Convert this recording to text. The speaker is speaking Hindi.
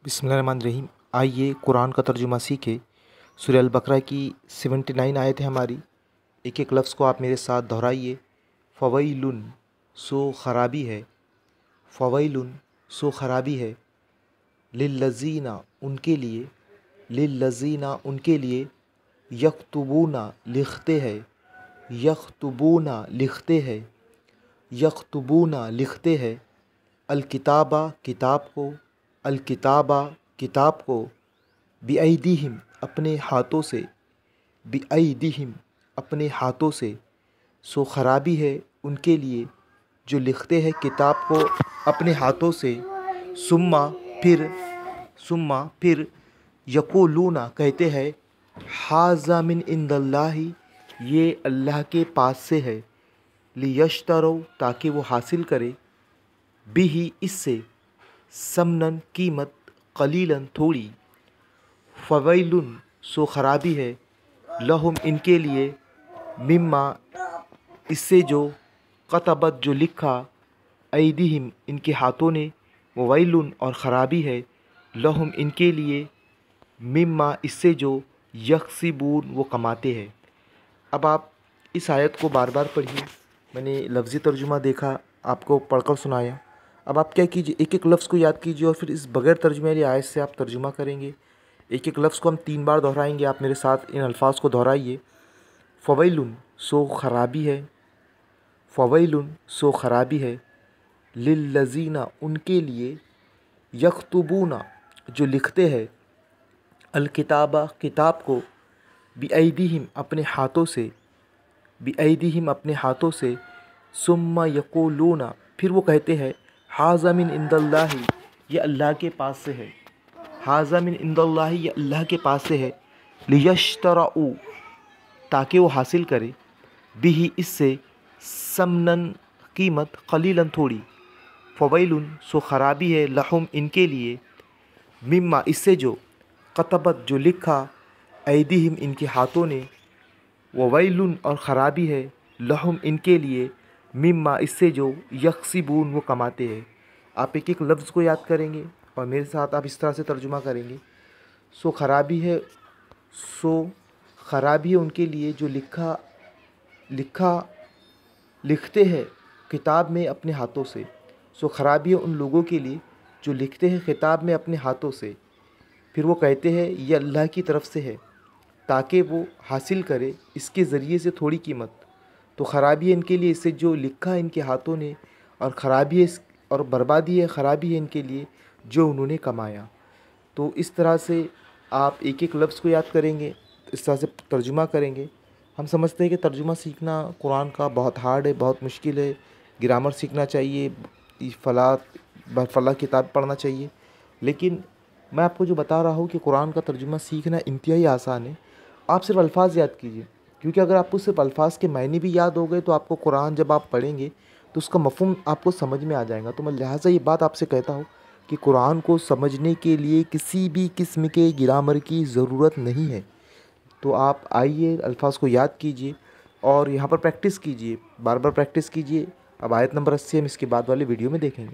बिस्मिल्लाहिर्रहमानिर्रहीम। आइए कुरान का तर्जुमा सीखे। सूरह अल बकरा की 79 आयत है हमारी। एक एक लफ्ज़ को आप मेरे साथ दोहराइए। फ़वैलुन, सो ख़राबी है। फ़वैलुन, सो ख़राबी है। लिल्लज़ीना, उनके लिए। लिल्लज़ीना, उनके लिए। यक्तुबूना, लिखते हैं। यक्तुबूना, लिखते हैं। यक्तुबूना, लिखते हैं। अल-किताबा, किताब को। अल-किताबा, किताब को। बिअयदीहिम, अपने हाथों से। बिअयदीहिम, अपने हाथों से। सो ख़राबी है उनके लिए जो लिखते हैं किताब को अपने हाथों से। सुम्मा, फिर। सुम्मा, फिर। यक़ूलूना, कहते हैं। हाज़ा मिन इंदल्लाहि, ये अल्लाह के पास से है। लियश्तरौ, ताकि वो हासिल करे। बिही, इससे। समनन, कीमत। कलीलन, थोड़ी। फ़वैलुन, सो ख़राबी है। लहुम, इनके लिए। मिम्मा, इससे जो। कतबत, जो लिखा। ऐदीहिम, इनके हाथों ने। ववैलुन, और ख़राबी है। लहुम, इनके लिए। मिम्मा, इससे जो। यक्सिबून, वो कमाते हैं। अब आप इस आयत को बार बार पढ़िए। मैंने लफ्ज़ी तर्जुमा देखा, आपको पढ़कर सुनाया। अब आप क्या कीजिए, एक एक लफ्ज़ को याद कीजिए और फिर इस बग़ैर तर्जुमे वाली आयत से आप तर्जुमा करेंगे। एक एक लफ्ज़ को हम 3 बार दोहराएंगे। आप मेरे साथ इन अल्फाज को दोहराइए। फ़वैलुन, सो ख़राबी है। फ़वैलुन, सो ख़राबी है। लिल्लज़ीना, उनके लिए। यक्तुबूना, जो लिखते हैं। अल-किताबा, किताब को। बिअयदीहिम, अपने हाथों से। बिअयदीहिम, अपने हाथों से। सुम्मा यक़ूलूना, फिर वो कहते हैं। हाज़ा मिन इंदल्लाहि, ये अल्लाह के पास से है। हाज़ा मिन इंदल्लाहि, ये अल्लाह के पास से है। लियश्तरऊ, ताकि वो हासिल करे। बिही, इससे। समनन, कीमत। कलीलन, थोड़ी। फ़वैलुन, सो ख़राबी है। लहुम, इनके लिए। मिम्मा, इससे जो। कतबत, जो लिखा। ऐदीहिम, इनके हाथों ने। ववैलुन, और ख़राबी है। लहुम, इनके लिए। मिम्मा, इससे जो। यक्सिबून, वो कमाते हैं। आप एक एक लफ्ज़ को याद करेंगे और मेरे साथ आप इस तरह से तर्जुमा करेंगे। सो ख़राबी है। सो ख़राबी है उनके लिए जो लिखते हैं किताब में अपने हाथों से। सो ख़राबी है उन लोगों के लिए जो लिखते हैं किताब में अपने हाथों से। फिर वो कहते हैं ये अल्लाह की तरफ से है, ताकि वो हासिल करे इसके ज़रिए से थोड़ी कीमत। तो ख़राबी है इनके लिए इससे जो लिखा इनके हाथों ने, और ख़राबी है और बर्बादी है, ख़राबी है इनके लिए जो उन्होंने कमाया। तो इस तरह से आप एक एक लफ्ज़ को याद करेंगे, इस तरह से तर्जुमा करेंगे। हम समझते हैं कि तर्जुमा सीखना कुरान का बहुत हार्ड है, बहुत मुश्किल है। ग्रामर सीखना चाहिए, फ़ला किताब पढ़ना चाहिए। लेकिन मैं आपको जो बता रहा हूँ कि कुरान का तर्जुमा सीखना इंतहाई आसान है। आप सिर्फ अल्फाज याद कीजिए, क्योंकि अगर आपको सिर्फ अल्फाज के मायने भी याद हो गए तो आपको कुरान जब आप पढ़ेंगे तो उसका मफ़हूम आपको समझ में आ जाएगा। तो मैं लिहाजा ये बात आपसे कहता हूँ कि कुरान को समझने के लिए किसी भी किस्म के ग्रामर की ज़रूरत नहीं है। तो आप आइए, अल्फाज को याद कीजिए और यहाँ पर प्रैक्टिस कीजिए, बार बार प्रैक्टिस कीजिए। अब आयत नंबर 80 हम इसके बाद वाले वीडियो में देखेंगे।